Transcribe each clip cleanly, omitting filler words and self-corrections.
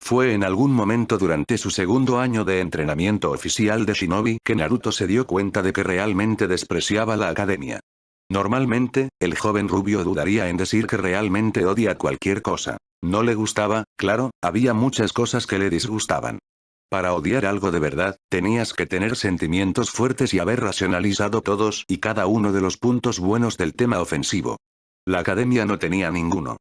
Fue en algún momento durante su segundo año de entrenamiento oficial de Shinobi que Naruto se dio cuenta de que realmente despreciaba la academia. Normalmente, el joven rubio dudaría en decir que realmente odia cualquier cosa. No le gustaba, claro, había muchas cosas que le disgustaban. Para odiar algo de verdad, tenías que tener sentimientos fuertes y haber racionalizado todos y cada uno de los puntos buenos del tema ofensivo. La academia no tenía ninguno.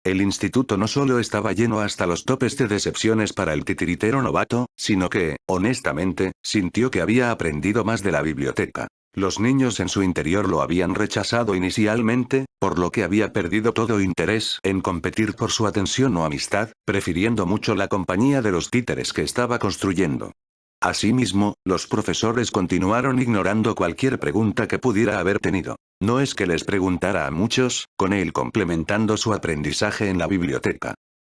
El instituto no solo estaba lleno hasta los topes de decepciones para el titiritero novato, sino que, honestamente, sintió que había aprendido más de la biblioteca. Los niños en su interior lo habían rechazado inicialmente, por lo que había perdido todo interés en competir por su atención o amistad, prefiriendo mucho la compañía de los títeres que estaba construyendo. Asimismo, los profesores continuaron ignorando cualquier pregunta que pudiera haber tenido. No es que les preguntara a muchos, con él complementando su aprendizaje en la biblioteca.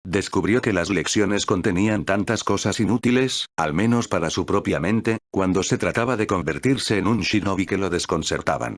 Descubrió que las lecciones contenían tantas cosas inútiles, al menos para su propia mente, cuando se trataba de convertirse en un shinobi que lo desconcertaban.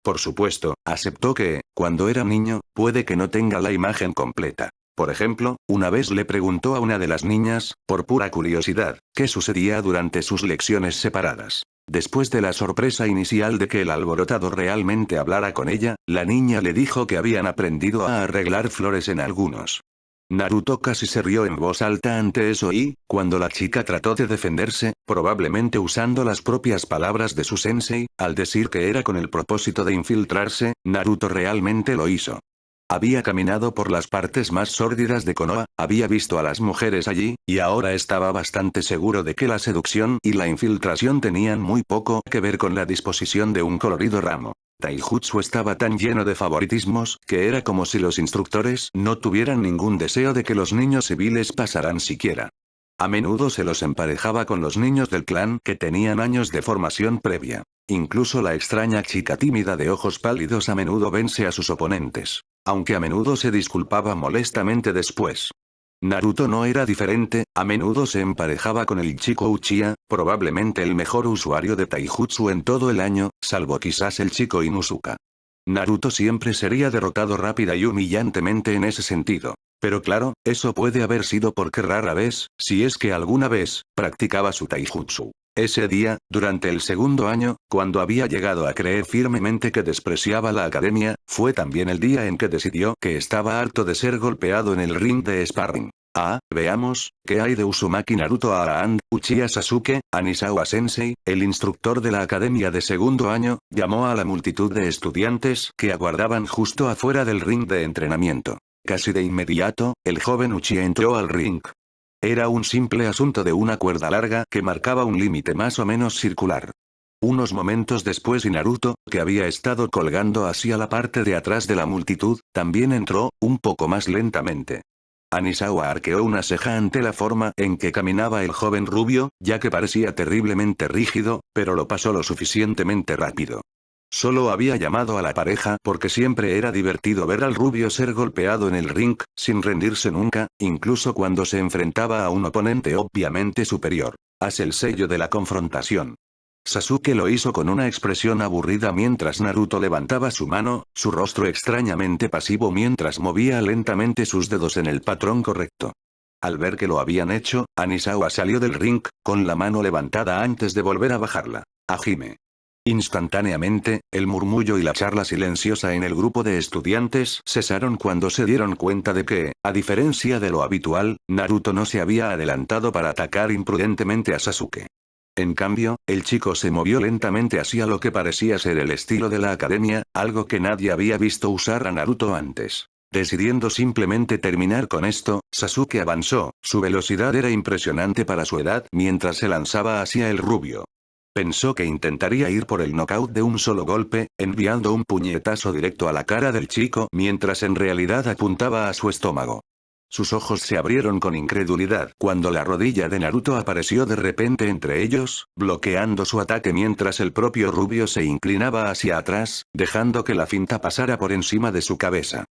Por supuesto, aceptó que, cuando era niño, puede que no tenga la imagen completa. Por ejemplo, una vez le preguntó a una de las niñas, por pura curiosidad, qué sucedía durante sus lecciones separadas. Después de la sorpresa inicial de que el alborotado realmente hablara con ella, la niña le dijo que habían aprendido a arreglar flores en algunos. Naruto casi se rió en voz alta ante eso y, cuando la chica trató de defenderse, probablemente usando las propias palabras de su sensei, al decir que era con el propósito de infiltrarse, Naruto realmente lo hizo. Había caminado por las partes más sórdidas de Konoha, había visto a las mujeres allí, y ahora estaba bastante seguro de que la seducción y la infiltración tenían muy poco que ver con la disposición de un colorido ramo. Taijutsu estaba tan lleno de favoritismos, que era como si los instructores no tuvieran ningún deseo de que los niños civiles pasaran siquiera. A menudo se los emparejaba con los niños del clan que tenían años de formación previa. Incluso la extraña chica tímida de ojos pálidos a menudo vence a sus oponentes. Aunque a menudo se disculpaba molestamente después. Naruto no era diferente, a menudo se emparejaba con el chico Uchiha, probablemente el mejor usuario de Taijutsu en todo el año, salvo quizás el chico Inuzuka. Naruto siempre sería derrotado rápida y humillantemente en ese sentido. Pero claro, eso puede haber sido porque rara vez, si es que alguna vez, practicaba su Taijutsu. Ese día, durante el segundo año, cuando había llegado a creer firmemente que despreciaba la academia, fue también el día en que decidió que estaba harto de ser golpeado en el ring de sparring. Veamos, ¿qué hay de Uzumaki Naruto Arahant, Uchiha Sasuke, Anisawa Sensei, el instructor de la academia de segundo año, llamó a la multitud de estudiantes que aguardaban justo afuera del ring de entrenamiento. Casi de inmediato, el joven Uchiha entró al ring. Era un simple asunto de una cuerda larga que marcaba un límite más o menos circular. Unos momentos después Naruto, que había estado colgando hacia la parte de atrás de la multitud, también entró, un poco más lentamente. Anisawa arqueó una ceja ante la forma en que caminaba el joven rubio, ya que parecía terriblemente rígido, pero lo pasó lo suficientemente rápido. Solo había llamado a la pareja porque siempre era divertido ver al rubio ser golpeado en el ring, sin rendirse nunca, incluso cuando se enfrentaba a un oponente obviamente superior. Haz el sello de la confrontación. Sasuke lo hizo con una expresión aburrida mientras Naruto levantaba su mano, su rostro extrañamente pasivo mientras movía lentamente sus dedos en el patrón correcto. Al ver que lo habían hecho, Anisawa salió del ring, con la mano levantada antes de volver a bajarla. Hajime. Instantáneamente, el murmullo y la charla silenciosa en el grupo de estudiantes cesaron cuando se dieron cuenta de que, a diferencia de lo habitual, Naruto no se había adelantado para atacar imprudentemente a Sasuke. En cambio, el chico se movió lentamente hacia lo que parecía ser el estilo de la academia, algo que nadie había visto usar a Naruto antes. Decidiendo simplemente terminar con esto, Sasuke avanzó, su velocidad era impresionante para su edad mientras se lanzaba hacia el rubio. Pensó que intentaría ir por el knockout de un solo golpe, enviando un puñetazo directo a la cara del chico mientras en realidad apuntaba a su estómago. Sus ojos se abrieron con incredulidad cuando la rodilla de Naruto apareció de repente entre ellos, bloqueando su ataque mientras el propio rubio se inclinaba hacia atrás, dejando que la finta pasara por encima de su cabeza.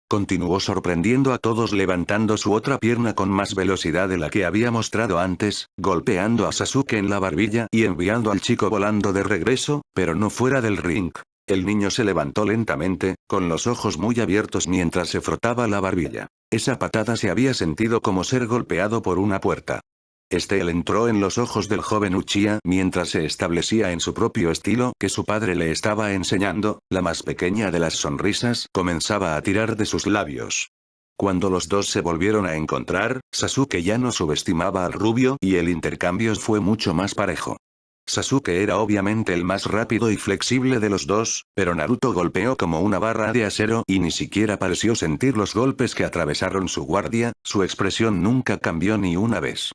Continuó sorprendiendo a todos levantando su otra pierna con más velocidad de la que había mostrado antes, golpeando a Sasuke en la barbilla y enviando al chico volando de regreso, pero no fuera del ring. El niño se levantó lentamente, con los ojos muy abiertos mientras se frotaba la barbilla. Esa patada se había sentido como ser golpeado por una puerta. Él entró en los ojos del joven Uchiha mientras se establecía en su propio estilo que su padre le estaba enseñando, la más pequeña de las sonrisas comenzaba a tirar de sus labios. Cuando los dos se volvieron a encontrar, Sasuke ya no subestimaba al rubio y el intercambio fue mucho más parejo. Sasuke era obviamente el más rápido y flexible de los dos, pero Naruto golpeó como una barra de acero y ni siquiera pareció sentir los golpes que atravesaron su guardia, su expresión nunca cambió ni una vez.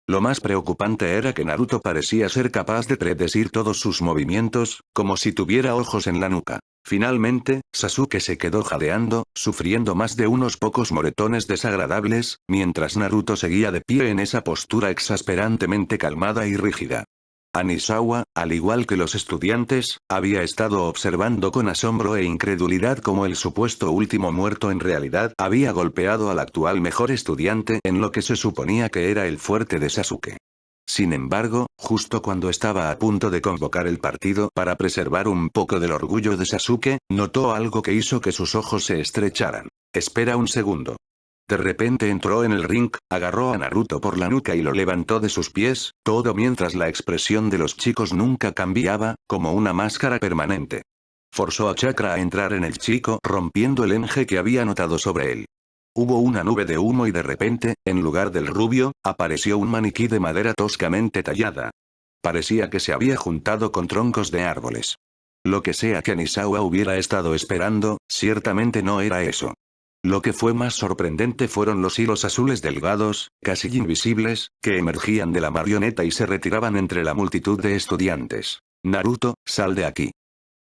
Lo más preocupante era que Naruto parecía ser capaz de predecir todos sus movimientos, como si tuviera ojos en la nuca. Finalmente, Sasuke se quedó jadeando, sufriendo más de unos pocos moretones desagradables, mientras Naruto seguía de pie en esa postura exasperantemente calmada y rígida. Anisawa, al igual que los estudiantes, había estado observando con asombro e incredulidad cómo el supuesto último muerto en realidad había golpeado al actual mejor estudiante en lo que se suponía que era el fuerte de Sasuke. Sin embargo, justo cuando estaba a punto de convocar el partido para preservar un poco del orgullo de Sasuke, notó algo que hizo que sus ojos se estrecharan. Espera un segundo. De repente entró en el ring, agarró a Naruto por la nuca y lo levantó de sus pies, todo mientras la expresión de los chicos nunca cambiaba, como una máscara permanente. Forzó a Chakra a entrar en el chico, rompiendo el enje que había notado sobre él. Hubo una nube de humo y de repente, en lugar del rubio, apareció un maniquí de madera toscamente tallada. Parecía que se había juntado con troncos de árboles. Lo que sea que Anisawa hubiera estado esperando, ciertamente no era eso. Lo que fue más sorprendente fueron los hilos azules delgados, casi invisibles, que emergían de la marioneta y se retiraban entre la multitud de estudiantes. Naruto, sal de aquí.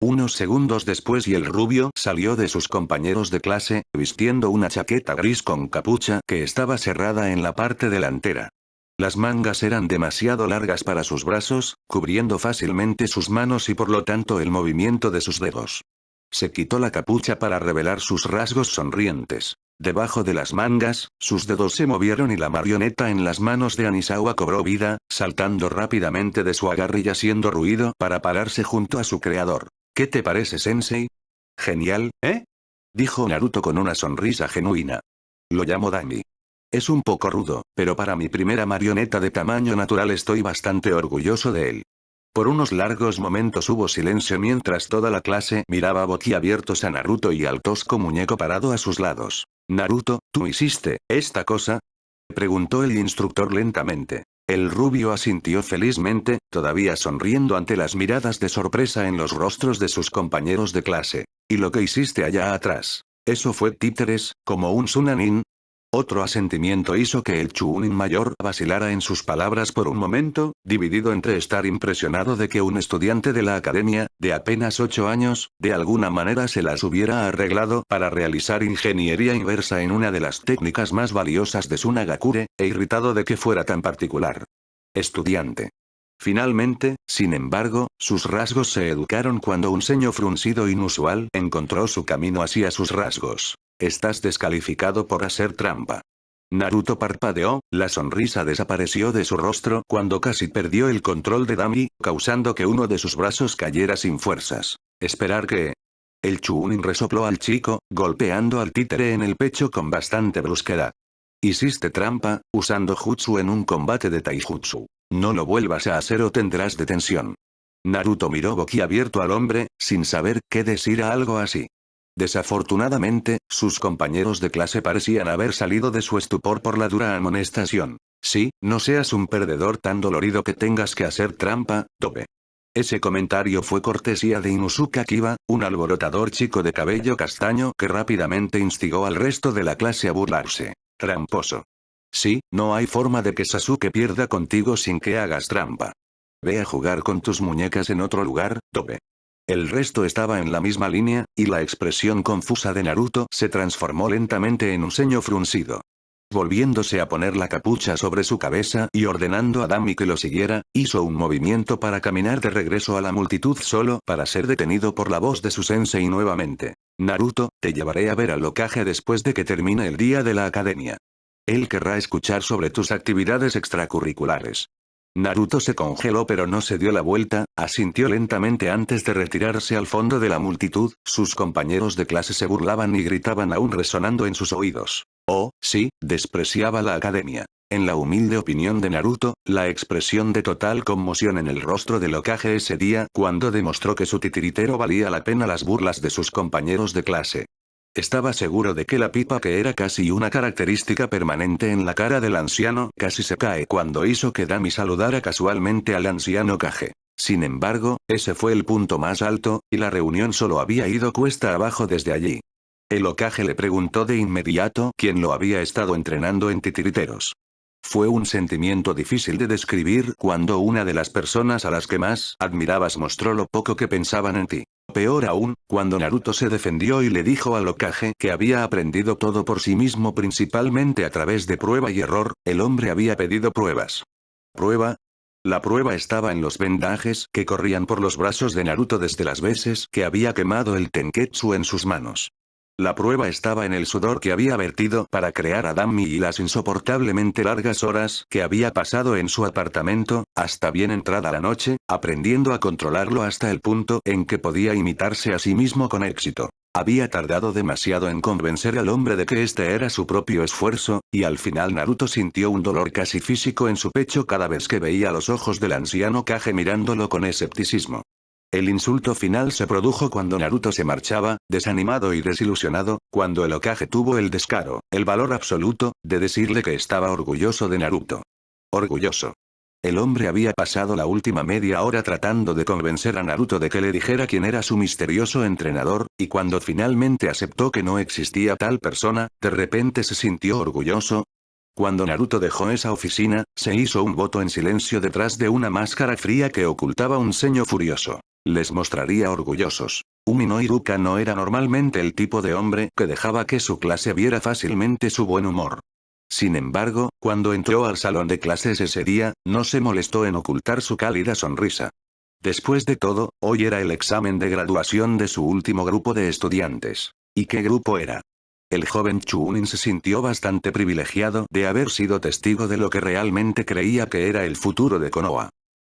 Unos segundos después y el rubio salió de sus compañeros de clase, vistiendo una chaqueta gris con capucha que estaba cerrada en la parte delantera. Las mangas eran demasiado largas para sus brazos, cubriendo fácilmente sus manos y por lo tanto el movimiento de sus dedos. Se quitó la capucha para revelar sus rasgos sonrientes. Debajo de las mangas, sus dedos se movieron y la marioneta en las manos de Anisawa cobró vida, saltando rápidamente de su agarre y haciendo ruido para pararse junto a su creador. ¿Qué te parece, Sensei? Genial, ¿eh? Dijo Naruto con una sonrisa genuina. Lo llamo Dami. Es un poco rudo, pero para mi primera marioneta de tamaño natural estoy bastante orgulloso de él. Por unos largos momentos hubo silencio mientras toda la clase miraba boquiabiertos a Naruto y al tosco muñeco parado a sus lados. Naruto, ¿tú hiciste esta cosa? Preguntó el instructor lentamente. El rubio asintió felizmente, todavía sonriendo ante las miradas de sorpresa en los rostros de sus compañeros de clase. ¿Y lo que hiciste allá atrás? ¿Eso fue títeres, como un Sunanin? Otro asentimiento hizo que el Chunin mayor vacilara en sus palabras por un momento, dividido entre estar impresionado de que un estudiante de la academia, de apenas 8 años, de alguna manera se las hubiera arreglado para realizar ingeniería inversa en una de las técnicas más valiosas de Sunagakure, e irritado de que fuera tan particular. Estudiante. Finalmente, sin embargo, sus rasgos se educaron cuando un ceño fruncido inusual encontró su camino hacia sus rasgos. Estás descalificado por hacer trampa. Naruto parpadeó, la sonrisa desapareció de su rostro cuando casi perdió el control de Dami, causando que uno de sus brazos cayera sin fuerzas. Esperar que... El Chunin resopló al chico, golpeando al títere en el pecho con bastante brusquedad. Hiciste trampa, usando jutsu en un combate de taijutsu. No lo vuelvas a hacer o tendrás detención. Naruto miró boquiabierto al hombre, sin saber qué decir a algo así. Desafortunadamente, sus compañeros de clase parecían haber salido de su estupor por la dura amonestación. Sí, no seas un perdedor tan dolorido que tengas que hacer trampa, Tobe. Ese comentario fue cortesía de Inuzuka Kiba, un alborotador chico de cabello castaño que rápidamente instigó al resto de la clase a burlarse. Tramposo. Sí, no hay forma de que Sasuke pierda contigo sin que hagas trampa. Ve a jugar con tus muñecas en otro lugar, Tobe. El resto estaba en la misma línea, y la expresión confusa de Naruto se transformó lentamente en un ceño fruncido. Volviéndose a poner la capucha sobre su cabeza y ordenando a Dami que lo siguiera, hizo un movimiento para caminar de regreso a la multitud solo para ser detenido por la voz de su sensei nuevamente. Naruto, te llevaré a ver al Hokage después de que termine el día de la academia. Él querrá escuchar sobre tus actividades extracurriculares. Naruto se congeló pero no se dio la vuelta, asintió lentamente antes de retirarse al fondo de la multitud, sus compañeros de clase se burlaban y gritaban aún resonando en sus oídos. Oh, sí, despreciaba la academia. En la humilde opinión de Naruto, la expresión de total conmoción en el rostro del Hokage ese día cuando demostró que su titiritero valía la pena las burlas de sus compañeros de clase. Estaba seguro de que la pipa, que era casi una característica permanente en la cara del anciano, casi se cae cuando hizo que Dami saludara casualmente al anciano Kage. Sin embargo, ese fue el punto más alto, y la reunión solo había ido cuesta abajo desde allí. El Hokage le preguntó de inmediato quién lo había estado entrenando en titiriteros. Fue un sentimiento difícil de describir cuando una de las personas a las que más admirabas mostró lo poco que pensaban en ti. Peor aún, cuando Naruto se defendió y le dijo al Hokage que había aprendido todo por sí mismo principalmente a través de prueba y error, el hombre había pedido pruebas. ¿Prueba? La prueba estaba en los vendajes que corrían por los brazos de Naruto desde las veces que había quemado el Tenketsu en sus manos. La prueba estaba en el sudor que había vertido para crear a Dami y las insoportablemente largas horas que había pasado en su apartamento, hasta bien entrada la noche, aprendiendo a controlarlo hasta el punto en que podía imitarse a sí mismo con éxito. Había tardado demasiado en convencer al hombre de que este era su propio esfuerzo, y al final Naruto sintió un dolor casi físico en su pecho cada vez que veía los ojos del anciano Kage mirándolo con escepticismo. El insulto final se produjo cuando Naruto se marchaba, desanimado y desilusionado, cuando el Hokage tuvo el descaro, el valor absoluto, de decirle que estaba orgulloso de Naruto. Orgulloso. El hombre había pasado la última media hora tratando de convencer a Naruto de que le dijera quién era su misterioso entrenador, y cuando finalmente aceptó que no existía tal persona, de repente se sintió orgulloso. Cuando Naruto dejó esa oficina, se hizo un voto en silencio detrás de una máscara fría que ocultaba un ceño furioso. Les mostraría orgullosos. Umi no Iruka no era normalmente el tipo de hombre que dejaba que su clase viera fácilmente su buen humor. Sin embargo, cuando entró al salón de clases ese día, no se molestó en ocultar su cálida sonrisa. Después de todo, hoy era el examen de graduación de su último grupo de estudiantes. ¿Y qué grupo era? El joven Chunin se sintió bastante privilegiado de haber sido testigo de lo que realmente creía que era el futuro de Konoha.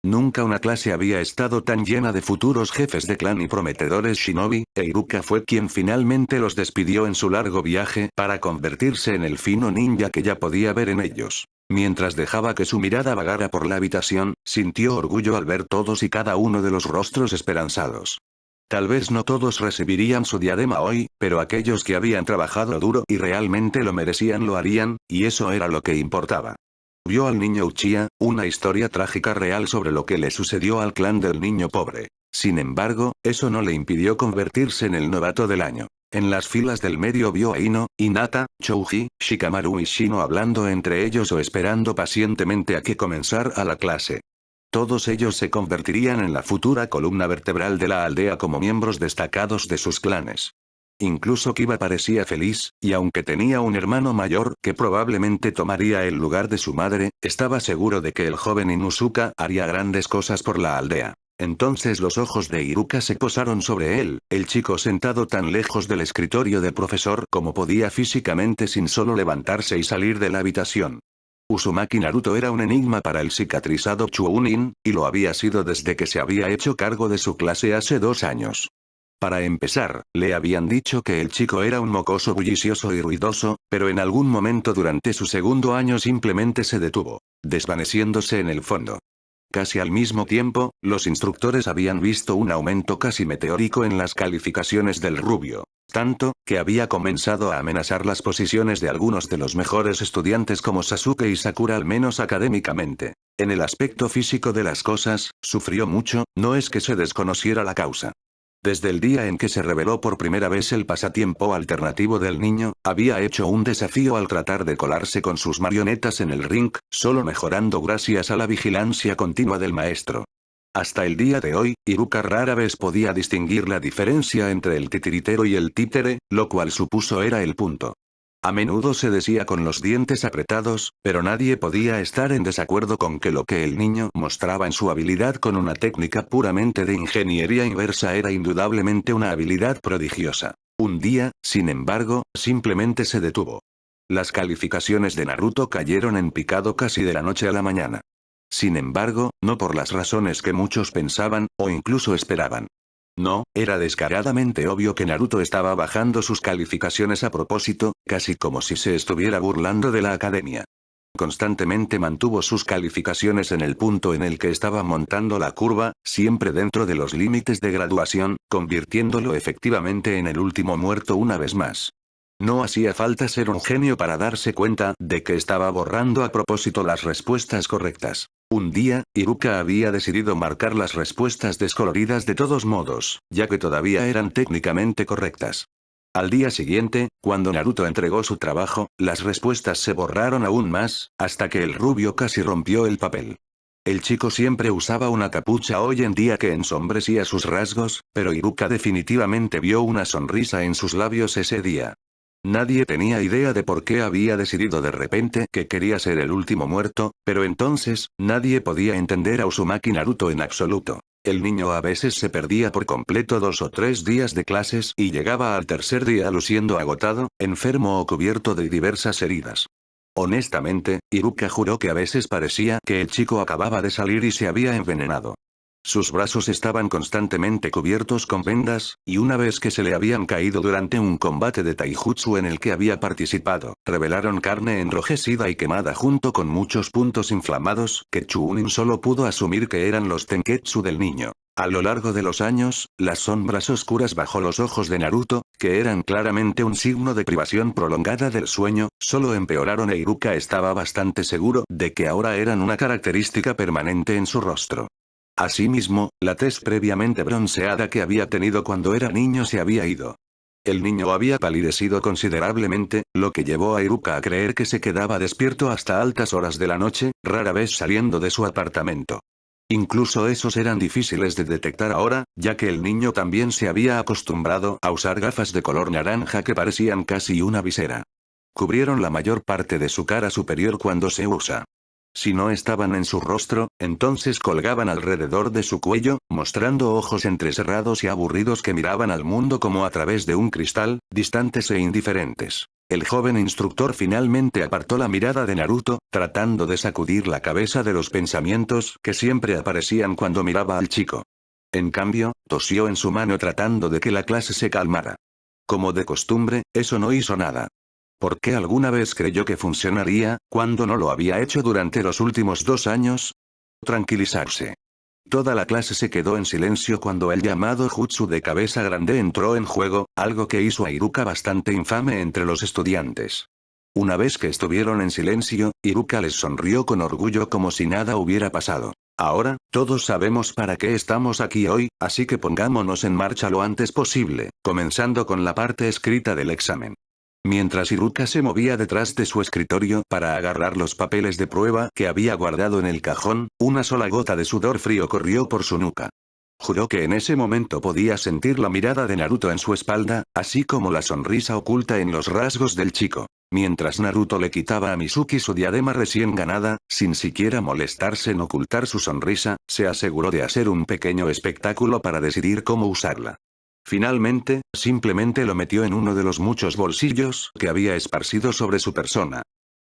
Nunca una clase había estado tan llena de futuros jefes de clan y prometedores shinobi, e Iruka fue quien finalmente los despidió en su largo viaje para convertirse en el fino ninja que ya podía ver en ellos. Mientras dejaba que su mirada vagara por la habitación, sintió orgullo al ver todos y cada uno de los rostros esperanzados. Tal vez no todos recibirían su diadema hoy, pero aquellos que habían trabajado duro y realmente lo merecían lo harían, y eso era lo que importaba. Vio al niño Uchiha, una historia trágica real sobre lo que le sucedió al clan del niño pobre. Sin embargo, eso no le impidió convertirse en el novato del año. En las filas del medio vio a Ino, Hinata, Chouji, Shikamaru y Shino hablando entre ellos o esperando pacientemente a que comenzara la clase. Todos ellos se convertirían en la futura columna vertebral de la aldea como miembros destacados de sus clanes. Incluso Kiba parecía feliz, y aunque tenía un hermano mayor que probablemente tomaría el lugar de su madre, estaba seguro de que el joven Inuzuka haría grandes cosas por la aldea. Entonces los ojos de Iruka se posaron sobre él, el chico sentado tan lejos del escritorio del profesor como podía físicamente sin solo levantarse y salir de la habitación. Uzumaki Naruto era un enigma para el cicatrizado Chunin, y lo había sido desde que se había hecho cargo de su clase hace 2 años. Para empezar, le habían dicho que el chico era un mocoso bullicioso y ruidoso, pero en algún momento durante su segundo año simplemente se detuvo, desvaneciéndose en el fondo. Casi al mismo tiempo, los instructores habían visto un aumento casi meteórico en las calificaciones del rubio. Tanto, que había comenzado a amenazar las posiciones de algunos de los mejores estudiantes como Sasuke y Sakura al menos académicamente. En el aspecto físico de las cosas, sufrió mucho, no es que se desconociera la causa. Desde el día en que se reveló por primera vez el pasatiempo alternativo del niño, había hecho un desafío al tratar de colarse con sus marionetas en el ring, solo mejorando gracias a la vigilancia continua del maestro. Hasta el día de hoy, Iruka rara vez podía distinguir la diferencia entre el titiritero y el títere, lo cual supuso era el punto. A menudo se decía con los dientes apretados, pero nadie podía estar en desacuerdo con que lo que el niño mostraba en su habilidad con una técnica puramente de ingeniería inversa era indudablemente una habilidad prodigiosa. Un día, sin embargo, simplemente se detuvo. Las calificaciones de Naruto cayeron en picado casi de la noche a la mañana. Sin embargo, no por las razones que muchos pensaban, o incluso esperaban. No, era descaradamente obvio que Naruto estaba bajando sus calificaciones a propósito, casi como si se estuviera burlando de la academia. Constantemente mantuvo sus calificaciones en el punto en el que estaba montando la curva, siempre dentro de los límites de graduación, convirtiéndolo efectivamente en el último muerto una vez más. No hacía falta ser un genio para darse cuenta de que estaba borrando a propósito las respuestas correctas. Un día, Iruka había decidido marcar las respuestas descoloridas de todos modos, ya que todavía eran técnicamente correctas. Al día siguiente, cuando Naruto entregó su trabajo, las respuestas se borraron aún más, hasta que el rubio casi rompió el papel. El chico siempre usaba una capucha hoy en día que ensombrecía sus rasgos, pero Iruka definitivamente vio una sonrisa en sus labios ese día. Nadie tenía idea de por qué había decidido de repente que quería ser el último muerto, pero entonces, nadie podía entender a Uzumaki Naruto en absoluto. El niño a veces se perdía por completo 2 o 3 días de clases y llegaba al tercer día luciendo agotado, enfermo o cubierto de diversas heridas. Honestamente, Iruka juró que a veces parecía que el chico acababa de salir y se había envenenado. Sus brazos estaban constantemente cubiertos con vendas, y una vez que se le habían caído durante un combate de taijutsu en el que había participado, revelaron carne enrojecida y quemada junto con muchos puntos inflamados que Chunin solo pudo asumir que eran los tenketsu del niño. A lo largo de los años, las sombras oscuras bajo los ojos de Naruto, que eran claramente un signo de privación prolongada del sueño, solo empeoraron e Iruka estaba bastante seguro de que ahora eran una característica permanente en su rostro. Asimismo, la tez previamente bronceada que había tenido cuando era niño se había ido. El niño había palidecido considerablemente, lo que llevó a Iruka a creer que se quedaba despierto hasta altas horas de la noche, rara vez saliendo de su apartamento. Incluso esos eran difíciles de detectar ahora, ya que el niño también se había acostumbrado a usar gafas de color naranja que parecían casi una visera. Cubrieron la mayor parte de su cara superior cuando se usa. Si no estaban en su rostro, entonces colgaban alrededor de su cuello, mostrando ojos entrecerrados y aburridos que miraban al mundo como a través de un cristal, distantes e indiferentes. El joven instructor finalmente apartó la mirada de Naruto, tratando de sacudir la cabeza de los pensamientos que siempre aparecían cuando miraba al chico. En cambio, tosió en su mano tratando de que la clase se calmara. Como de costumbre, eso no hizo nada. ¿Por qué alguna vez creyó que funcionaría, cuando no lo había hecho durante los últimos 2 años? Tranquilizarse. Toda la clase se quedó en silencio cuando el llamado jutsu de cabeza grande entró en juego, algo que hizo a Iruka bastante infame entre los estudiantes. Una vez que estuvieron en silencio, Iruka les sonrió con orgullo como si nada hubiera pasado. Ahora, todos sabemos para qué estamos aquí hoy, así que pongámonos en marcha lo antes posible, comenzando con la parte escrita del examen. Mientras Iruka se movía detrás de su escritorio para agarrar los papeles de prueba que había guardado en el cajón, una sola gota de sudor frío corrió por su nuca. Juró que en ese momento podía sentir la mirada de Naruto en su espalda, así como la sonrisa oculta en los rasgos del chico. Mientras Naruto le quitaba a Mizuki su diadema recién ganada, sin siquiera molestarse en ocultar su sonrisa, se aseguró de hacer un pequeño espectáculo para decidir cómo usarla. Finalmente, simplemente lo metió en uno de los muchos bolsillos que había esparcido sobre su persona.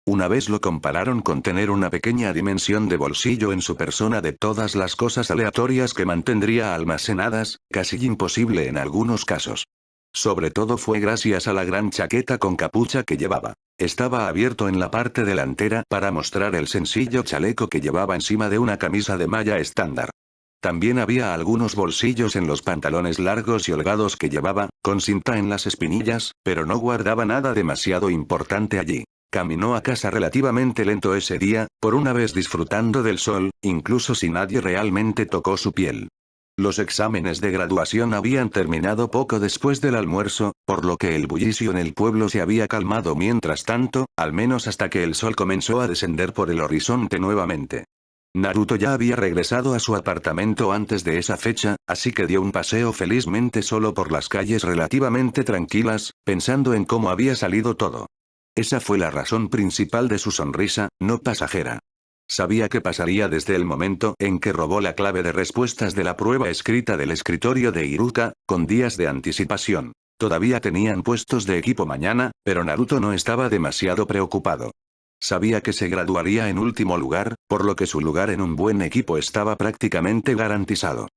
Una vez lo compararon con tener una pequeña dimensión de bolsillo en su persona de todas las cosas aleatorias que mantendría almacenadas, casi imposible en algunos casos. Sobre todo fue gracias a la gran chaqueta con capucha que llevaba. Estaba abierto en la parte delantera para mostrar el sencillo chaleco que llevaba encima de una camisa de malla estándar. También había algunos bolsillos en los pantalones largos y holgados que llevaba, con cinta en las espinillas, pero no guardaba nada demasiado importante allí. Caminó a casa relativamente lento ese día, por una vez disfrutando del sol, incluso si nadie realmente tocó su piel. Los exámenes de graduación habían terminado poco después del almuerzo, por lo que el bullicio en el pueblo se había calmado mientras tanto, al menos hasta que el sol comenzó a descender por el horizonte nuevamente. Naruto ya había regresado a su apartamento antes de esa fecha, así que dio un paseo felizmente solo por las calles relativamente tranquilas, pensando en cómo había salido todo. Esa fue la razón principal de su sonrisa, no pasajera. Sabía que pasaría desde el momento en que robó la clave de respuestas de la prueba escrita del escritorio de Iruka, con días de anticipación. Todavía tenían puestos de equipo mañana, pero Naruto no estaba demasiado preocupado. Sabía que se graduaría en último lugar, por lo que su lugar en un buen equipo estaba prácticamente garantizado.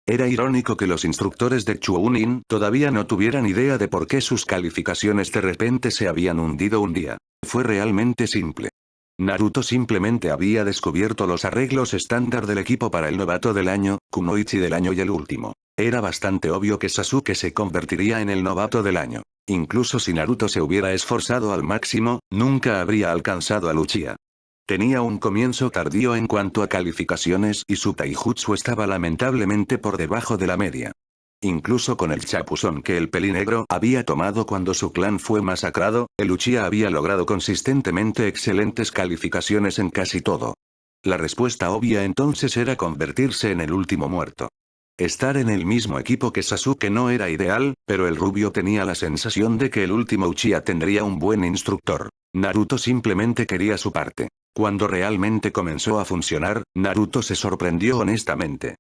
Era irónico que los instructores de Chuunin todavía no tuvieran idea de por qué sus calificaciones de repente se habían hundido un día. Fue realmente simple. Naruto simplemente había descubierto los arreglos estándar del equipo para el novato del año, Kunoichi del año y el último. Era bastante obvio que Sasuke se convertiría en el novato del año. Incluso si Naruto se hubiera esforzado al máximo, nunca habría alcanzado a Uchiha. Tenía un comienzo tardío en cuanto a calificaciones y su taijutsu estaba lamentablemente por debajo de la media. Incluso con el chapuzón que el pelinegro había tomado cuando su clan fue masacrado, el Uchiha había logrado consistentemente excelentes calificaciones en casi todo. La respuesta obvia entonces era convertirse en el último muerto. Estar en el mismo equipo que Sasuke no era ideal, pero el rubio tenía la sensación de que el último Uchiha tendría un buen instructor. Naruto simplemente quería su parte. Cuando realmente comenzó a funcionar, Naruto se sorprendió honestamente.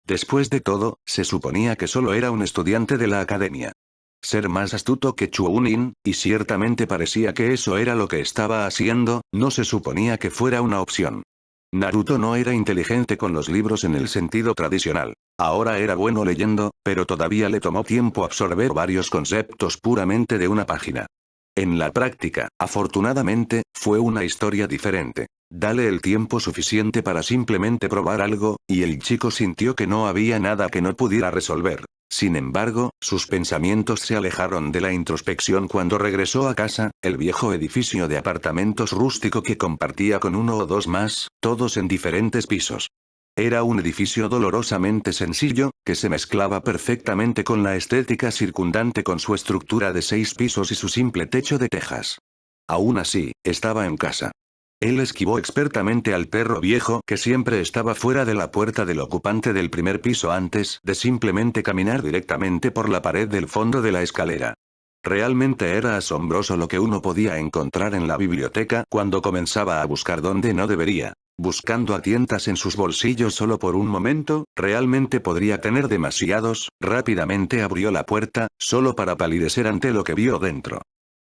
Después de todo, se suponía que solo era un estudiante de la academia. Ser más astuto que Chuunin, y ciertamente parecía que eso era lo que estaba haciendo, no se suponía que fuera una opción. Naruto no era inteligente con los libros en el sentido tradicional. Ahora era bueno leyendo, pero todavía le tomó tiempo absorber varios conceptos puramente de una página. En la práctica, afortunadamente, fue una historia diferente. Dale el tiempo suficiente para simplemente probar algo, y el chico sintió que no había nada que no pudiera resolver. Sin embargo, sus pensamientos se alejaron de la introspección cuando regresó a casa, el viejo edificio de apartamentos rústico que compartía con uno o dos más, todos en diferentes pisos. Era un edificio dolorosamente sencillo, que se mezclaba perfectamente con la estética circundante con su estructura de 6 pisos y su simple techo de tejas. Aún así, estaba en casa. Él esquivó expertamente al perro viejo que siempre estaba fuera de la puerta del ocupante del primer piso antes de simplemente caminar directamente por la pared del fondo de la escalera. Realmente era asombroso lo que uno podía encontrar en la biblioteca cuando comenzaba a buscar donde no debería. Buscando a tientas en sus bolsillos solo por un momento, realmente podría tener demasiados, rápidamente abrió la puerta, solo para palidecer ante lo que vio dentro.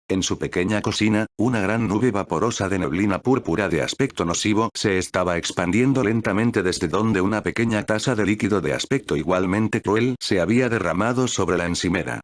En su pequeña cocina, una gran nube vaporosa de neblina púrpura de aspecto nocivo se estaba expandiendo lentamente desde donde una pequeña taza de líquido de aspecto igualmente cruel se había derramado sobre la encimera.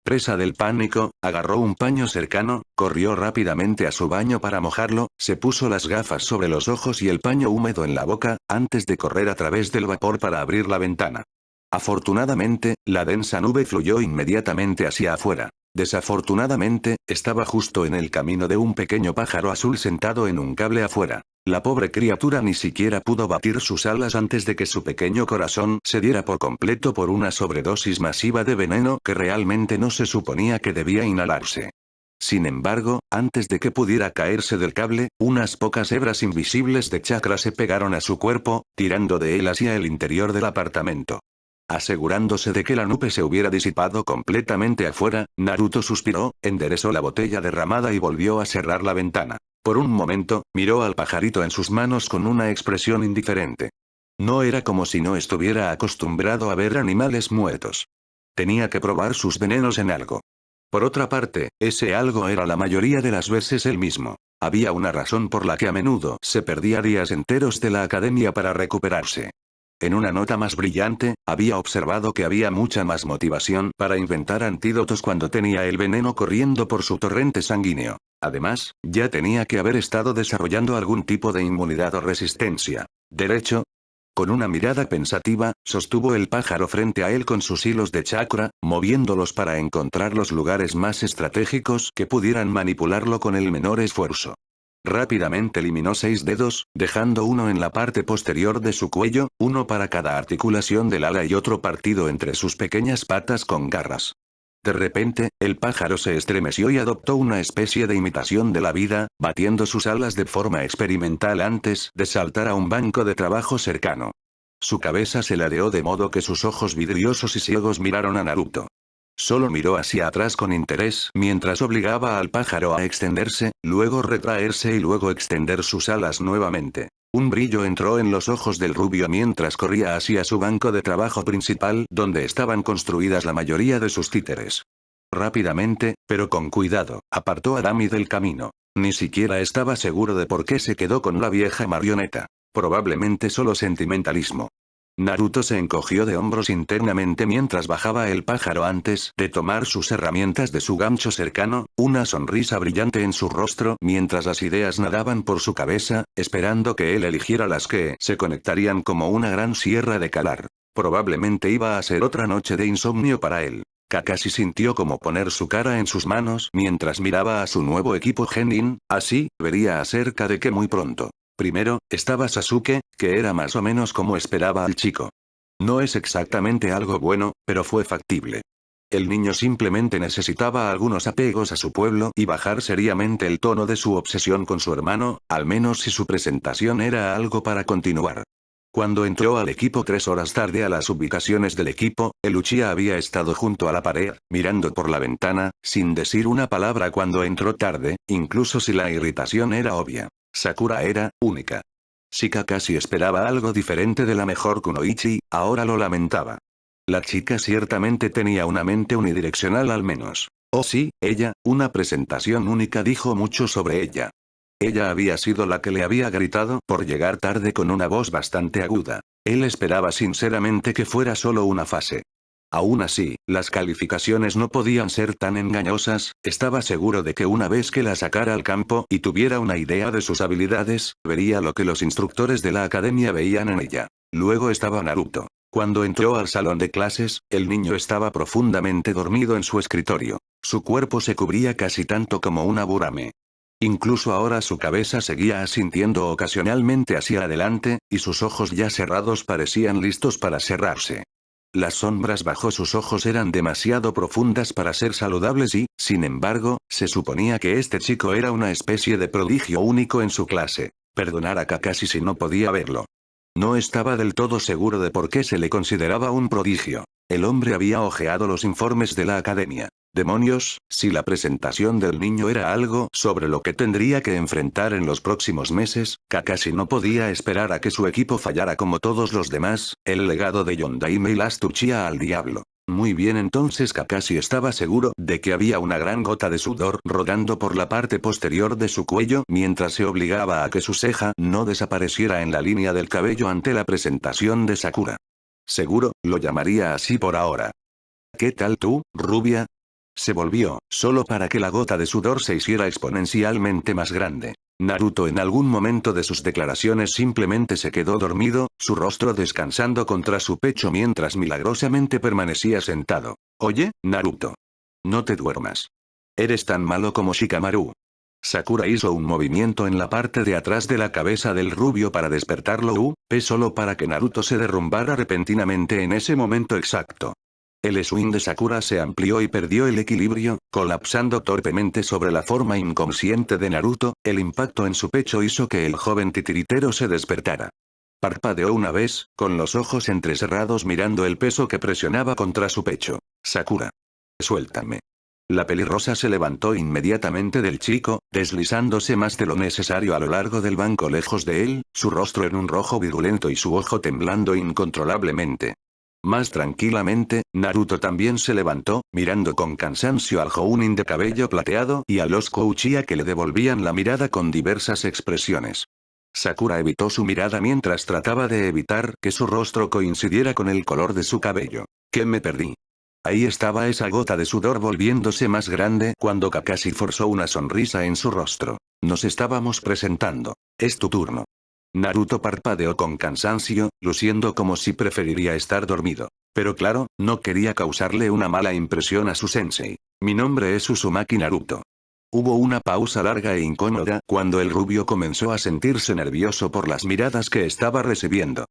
Presa del pánico, agarró un paño cercano, corrió rápidamente a su baño para mojarlo, se puso las gafas sobre los ojos y el paño húmedo en la boca, antes de correr a través del vapor para abrir la ventana. Afortunadamente, la densa nube fluyó inmediatamente hacia afuera. Desafortunadamente, estaba justo en el camino de un pequeño pájaro azul sentado en un cable afuera. La pobre criatura ni siquiera pudo batir sus alas antes de que su pequeño corazón se diera por completo por una sobredosis masiva de veneno que realmente no se suponía que debía inhalarse. Sin embargo, antes de que pudiera caerse del cable, unas pocas hebras invisibles de chakra se pegaron a su cuerpo, tirando de él hacia el interior del apartamento. Asegurándose de que la nube se hubiera disipado completamente afuera, Naruto suspiró, enderezó la botella derramada y volvió a cerrar la ventana. Por un momento, miró al pajarito en sus manos con una expresión indiferente. No era como si no estuviera acostumbrado a ver animales muertos. Tenía que probar sus venenos en algo. Por otra parte, ese algo era la mayoría de las veces él mismo. Había una razón por la que a menudo se perdía días enteros de la academia para recuperarse. En una nota más brillante, había observado que había mucha más motivación para inventar antídotos cuando tenía el veneno corriendo por su torrente sanguíneo. Además, ya tenía que haber estado desarrollando algún tipo de inmunidad o resistencia. ¿Derecho? Con una mirada pensativa, sostuvo el pájaro frente a él con sus hilos de chakra, moviéndolos para encontrar los lugares más estratégicos que pudieran manipularlo con el menor esfuerzo. Rápidamente eliminó 6 dedos, dejando uno en la parte posterior de su cuello, uno para cada articulación del ala y otro partido entre sus pequeñas patas con garras. De repente, el pájaro se estremeció y adoptó una especie de imitación de la vida, batiendo sus alas de forma experimental antes de saltar a un banco de trabajo cercano. Su cabeza se ladeó de modo que sus ojos vidriosos y ciegos miraron a Naruto. Solo miró hacia atrás con interés mientras obligaba al pájaro a extenderse, luego retraerse y luego extender sus alas nuevamente. Un brillo entró en los ojos del rubio mientras corría hacia su banco de trabajo principal donde estaban construidas la mayoría de sus títeres. Rápidamente, pero con cuidado, apartó a Dami del camino. Ni siquiera estaba seguro de por qué se quedó con la vieja marioneta. Probablemente solo sentimentalismo. Naruto se encogió de hombros internamente mientras bajaba el pájaro antes de tomar sus herramientas de su gancho cercano, una sonrisa brillante en su rostro mientras las ideas nadaban por su cabeza, esperando que él eligiera las que se conectarían como una gran sierra de calar. Probablemente iba a ser otra noche de insomnio para él. Kakashi sintió como poner su cara en sus manos mientras miraba a su nuevo equipo Genin, así, vería acerca de que muy pronto. Primero, estaba Sasuke, que era más o menos como esperaba al chico. No es exactamente algo bueno, pero fue factible. El niño simplemente necesitaba algunos apegos a su pueblo y bajar seriamente el tono de su obsesión con su hermano, al menos si su presentación era algo para continuar. Cuando entró al equipo 3 horas tarde a las ubicaciones del equipo, el Uchiha había estado junto a la pared, mirando por la ventana, sin decir una palabra cuando entró tarde, incluso si la irritación era obvia. Sakura era única. Si Kakashi esperaba algo diferente de la mejor Kunoichi, ahora lo lamentaba. La chica ciertamente tenía una mente unidireccional al menos. Oh sí, ella, una presentación única dijo mucho sobre ella. Ella había sido la que le había gritado por llegar tarde con una voz bastante aguda. Él esperaba sinceramente que fuera solo una fase. Aún así, las calificaciones no podían ser tan engañosas, estaba seguro de que una vez que la sacara al campo y tuviera una idea de sus habilidades, vería lo que los instructores de la academia veían en ella. Luego estaba Naruto. Cuando entró al salón de clases, el niño estaba profundamente dormido en su escritorio. Su cuerpo se cubría casi tanto como una burame. Incluso ahora su cabeza seguía asintiendo ocasionalmente hacia adelante, y sus ojos ya cerrados parecían listos para cerrarse. Las sombras bajo sus ojos eran demasiado profundas para ser saludables y, sin embargo, se suponía que este chico era una especie de prodigio único en su clase. Perdonar a Kakashi si no podía verlo. No estaba del todo seguro de por qué se le consideraba un prodigio. El hombre había hojeado los informes de la academia. Demonios, si la presentación del niño era algo sobre lo que tendría que enfrentar en los próximos meses, Kakashi no podía esperar a que su equipo fallara como todos los demás, el legado de Yondaime y Last Uchiha al diablo. Muy bien, entonces Kakashi estaba seguro de que había una gran gota de sudor rodando por la parte posterior de su cuello mientras se obligaba a que su ceja no desapareciera en la línea del cabello ante la presentación de Sakura. Seguro, lo llamaría así por ahora. ¿Qué tal tú, rubia? Se volvió, solo para que la gota de sudor se hiciera exponencialmente más grande. Naruto en algún momento de sus declaraciones simplemente se quedó dormido, su rostro descansando contra su pecho mientras milagrosamente permanecía sentado. Oye, Naruto. No te duermas. Eres tan malo como Shikamaru. Sakura hizo un movimiento en la parte de atrás de la cabeza del rubio para despertarlo solo para que Naruto se derrumbara repentinamente en ese momento exacto. El swing de Sakura se amplió y perdió el equilibrio, colapsando torpemente sobre la forma inconsciente de Naruto, el impacto en su pecho hizo que el joven titiritero se despertara. Parpadeó una vez, con los ojos entrecerrados mirando el peso que presionaba contra su pecho. Sakura. Suéltame. La pelirrosa se levantó inmediatamente del chico, deslizándose más de lo necesario a lo largo del banco lejos de él, su rostro en un rojo virulento y su ojo temblando incontrolablemente. Más tranquilamente, Naruto también se levantó, mirando con cansancio al Jounin de cabello plateado y a los Uchiha que le devolvían la mirada con diversas expresiones. Sakura evitó su mirada mientras trataba de evitar que su rostro coincidiera con el color de su cabello. ¿Qué me perdí? Ahí estaba esa gota de sudor volviéndose más grande cuando Kakashi forzó una sonrisa en su rostro. Nos estábamos presentando. Es tu turno. Naruto parpadeó con cansancio, luciendo como si preferiría estar dormido. Pero claro, no quería causarle una mala impresión a su sensei. Mi nombre es Uzumaki Naruto. Hubo una pausa larga e incómoda cuando el rubio comenzó a sentirse nervioso por las miradas que estaba recibiendo.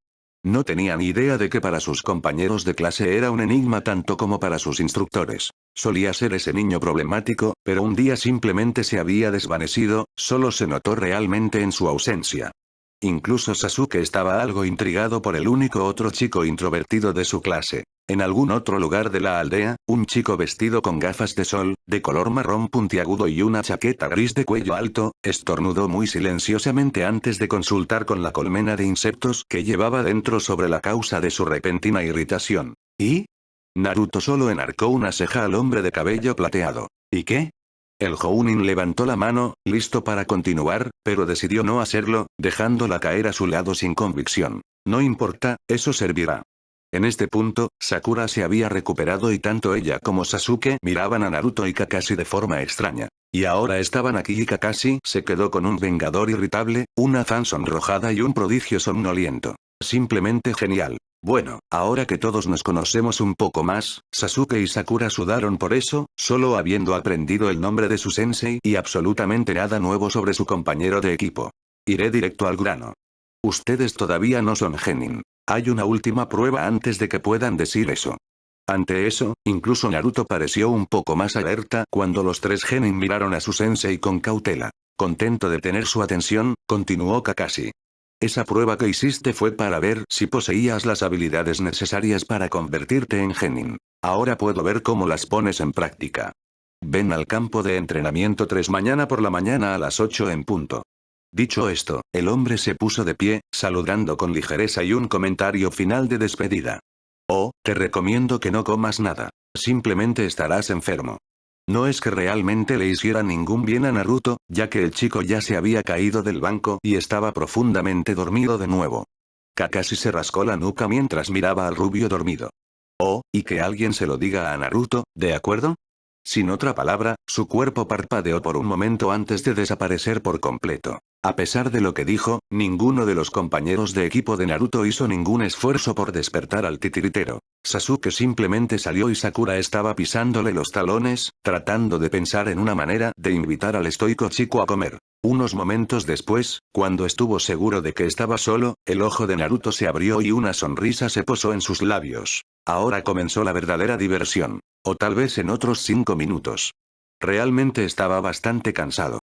No tenía ni idea de que para sus compañeros de clase era un enigma tanto como para sus instructores. Solía ser ese niño problemático, pero un día simplemente se había desvanecido, solo se notó realmente en su ausencia. Incluso Sasuke estaba algo intrigado por el único otro chico introvertido de su clase. En algún otro lugar de la aldea, un chico vestido con gafas de sol, de color marrón puntiagudo y una chaqueta gris de cuello alto, estornudó muy silenciosamente antes de consultar con la colmena de insectos que llevaba dentro sobre la causa de su repentina irritación. ¿Y? Naruto solo enarcó una ceja al hombre de cabello plateado. ¿Y qué? El Jounin levantó la mano, listo para continuar, pero decidió no hacerlo, dejándola caer a su lado sin convicción. No importa, eso servirá. En este punto, Sakura se había recuperado y tanto ella como Sasuke miraban a Naruto y Kakashi de forma extraña. Y ahora estaban aquí y Kakashi se quedó con un vengador irritable, una fan sonrojada y un prodigio somnoliento. Simplemente genial. Bueno, ahora que todos nos conocemos un poco más, Sasuke y Sakura sudaron por eso, solo habiendo aprendido el nombre de su sensei y absolutamente nada nuevo sobre su compañero de equipo. Iré directo al grano. Ustedes todavía no son genin. Hay una última prueba antes de que puedan decir eso. Ante eso, incluso Naruto pareció un poco más alerta cuando los tres genin miraron a su sensei con cautela. Contento de tener su atención, continuó Kakashi. Esa prueba que hiciste fue para ver si poseías las habilidades necesarias para convertirte en genin. Ahora puedo ver cómo las pones en práctica. Ven al campo de entrenamiento 3 mañana por la mañana a las 8 en punto. Dicho esto, el hombre se puso de pie, saludando con ligereza y un comentario final de despedida. Oh, te recomiendo que no comas nada. Simplemente estarás enfermo. No es que realmente le hiciera ningún bien a Naruto, ya que el chico ya se había caído del banco y estaba profundamente dormido de nuevo. Kakashi se rascó la nuca mientras miraba al rubio dormido. Oh, y que alguien se lo diga a Naruto, ¿de acuerdo? Sin otra palabra, su cuerpo parpadeó por un momento antes de desaparecer por completo. A pesar de lo que dijo, ninguno de los compañeros de equipo de Naruto hizo ningún esfuerzo por despertar al titiritero. Sasuke simplemente salió y Sakura estaba pisándole los talones, tratando de pensar en una manera de invitar al estoico chico a comer. Unos momentos después, cuando estuvo seguro de que estaba solo, el ojo de Naruto se abrió y una sonrisa se posó en sus labios. Ahora comenzó la verdadera diversión. O tal vez en otros 5 minutos. Realmente estaba bastante cansado.